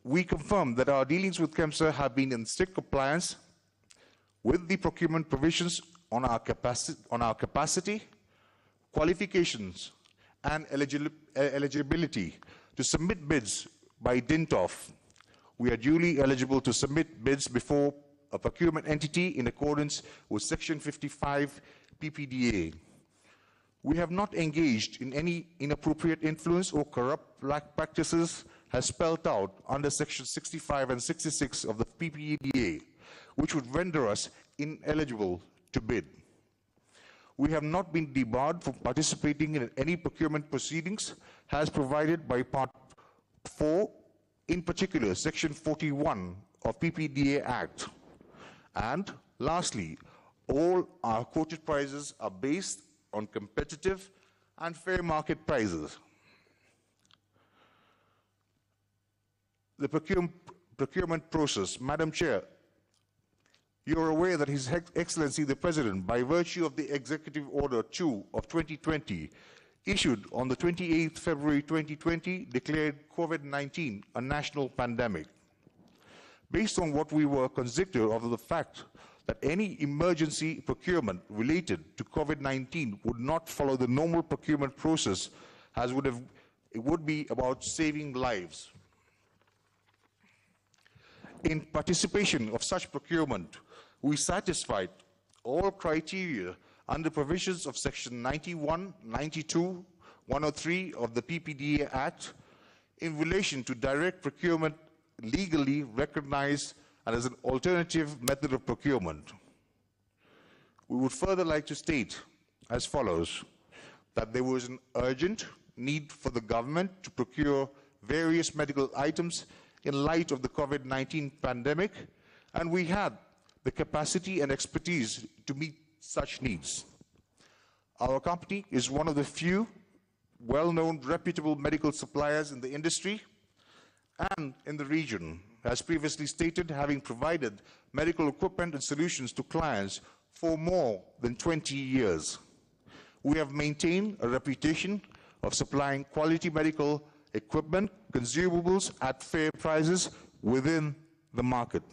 we confirm that our dealings with KEMSA have been in strict compliance with the procurement provisions on our capacity, qualifications, and eligibility to submit bids by dint of. We are duly eligible to submit bids before a procurement entity in accordance with Section 55 PPDA. We have not engaged in any inappropriate influence or corrupt practices as spelled out under Section 65 and 66 of the PPDA, which would render us ineligible to bid. We have not been debarred from participating in any procurement proceedings as provided by Part 4, in particular Section 41 of PPDA Act. And lastly, all our quoted prices are based on competitive and fair market prices. The procurement process. Madam Chair, you're aware that His Excellency the President, by virtue of the Executive Order 2 of 2020, issued on the 28th February 2020, declared COVID-19 a national pandemic. Based on what we were convicted of the fact that any emergency procurement related to COVID-19 would not follow the normal procurement process, as it would be about saving lives. In participation of such procurement, we satisfied all criteria under provisions of Section 91, 92, 103 of the PPDA Act in relation to direct procurement legally recognized and as an alternative method of procurement. We would further like to state as follows, that there was an urgent need for the government to procure various medical items in light of the COVID-19 pandemic, and we had the capacity and expertise to meet such needs. Our company is one of the few well-known reputable medical suppliers in the industry and in the region, as previously stated, having provided medical equipment and solutions to clients for more than 20 years. We have maintained a reputation of supplying quality medical equipment, consumables at fair prices within the market.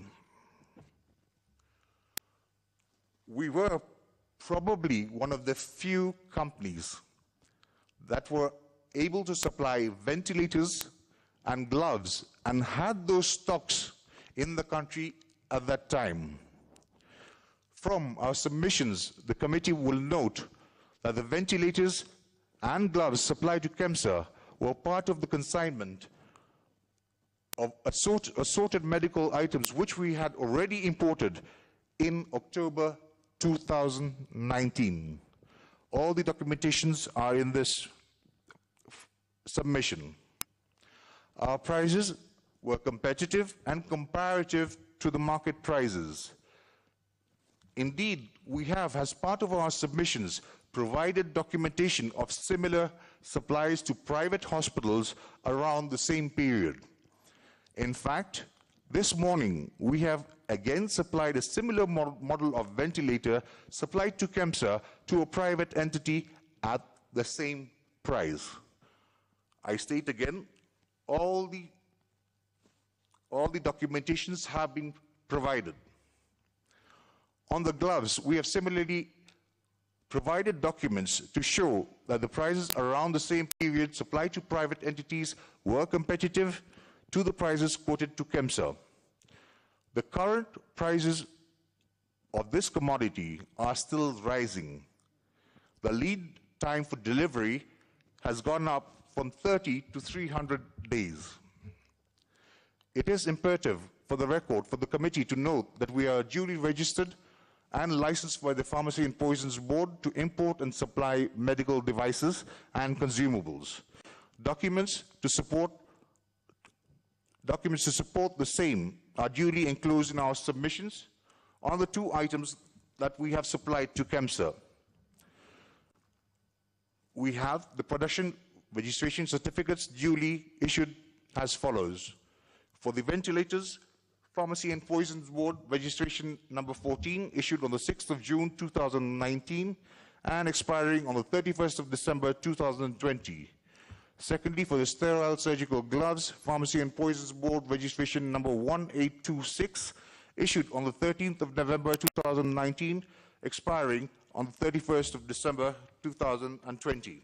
We were probably one of the few companies that were able to supply ventilators and gloves and had those stocks in the country at that time. From our submissions, the committee will note that the ventilators and gloves supplied to KEMSA were part of the consignment of assorted medical items which we had already imported in October 2019. All the documentations are in this submission. Our prices were competitive and comparative to the market prices. Indeed, we have, as part of our submissions, provided documentation of similar supplies to private hospitals around the same period. In fact, this morning, we have again supplied a similar model of ventilator supplied to KEMSA to a private entity at the same price. I state again, all the documentations have been provided. On the gloves, we have similarly provided documents to show that the prices around the same period supplied to private entities were competitive to the prices quoted to KEMSA. The current prices of this commodity are still rising. The lead time for delivery has gone up from 30 to 300 days. It is imperative for the record for the committee to note that we are duly registered and licensed by the Pharmacy and Poisons Board to import and supply medical devices and consumables. Documents to support the same are duly enclosed in our submissions on the two items that we have supplied to KEMSA. We have the production registration certificates duly issued as follows. For the ventilators, Pharmacy and Poisons Board registration number 14, issued on the 6th of June 2019 and expiring on the 31st of December 2020. Secondly, for the sterile surgical gloves, Pharmacy and Poisons Board registration number 1826, issued on the 13th of November 2019, expiring on the 31st of December 2020.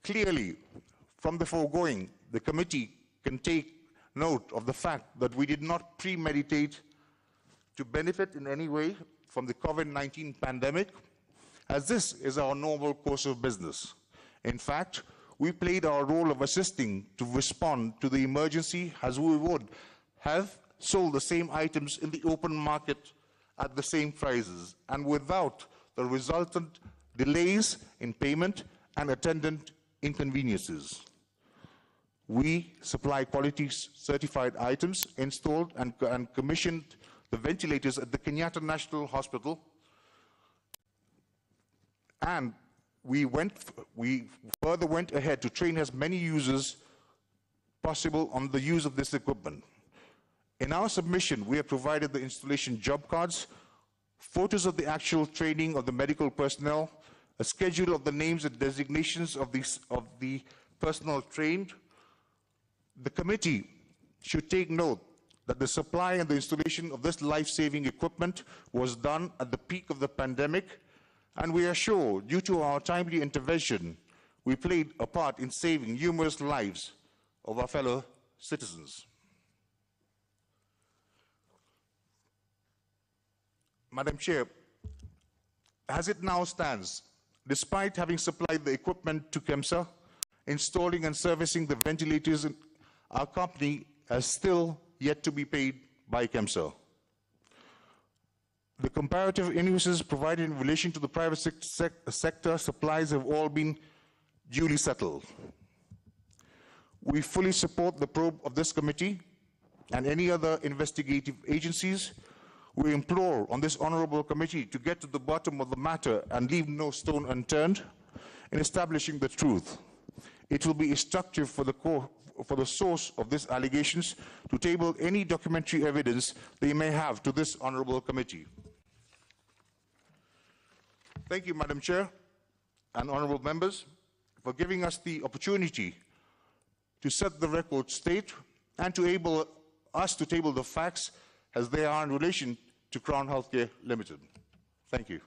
Clearly, from the foregoing, the committee can take note of the fact that we did not premeditate to benefit in any way from the COVID-19 pandemic, as this is our normal course of business. In fact, we played our role of assisting to respond to the emergency as we would have sold the same items in the open market at the same prices and without the resultant delays in payment and attendant inconveniences. We supply quality certified items, installed and commissioned the ventilators at the Kenyatta National Hospital, and we further went ahead to train as many users possible on the use of this equipment. In our submission, we have provided the installation job cards, photos of the actual training of the medical personnel, a schedule of the names and designations of the personnel trained. The committee should take note that the supply and the installation of this life-saving equipment was done at the peak of the pandemic, and we are sure, due to our timely intervention, we played a part in saving numerous lives of our fellow citizens. Madam Chair, as it now stands, despite having supplied the equipment to KEMSA, installing and servicing the ventilators, our company has still yet to be paid by KEMSA. The comparative invoices provided in relation to the private sector supplies have all been duly settled. We fully support the probe of this committee and any other investigative agencies. We implore on this honorable committee to get to the bottom of the matter and leave no stone unturned in establishing the truth. It will be instructive for the source of these allegations to table any documentary evidence they may have to this honorable committee. Thank you, Madam Chair and honorable members, for giving us the opportunity to set the record straight and to enable us to table the facts as they are in relation to Crown Healthcare Limited. Thank you.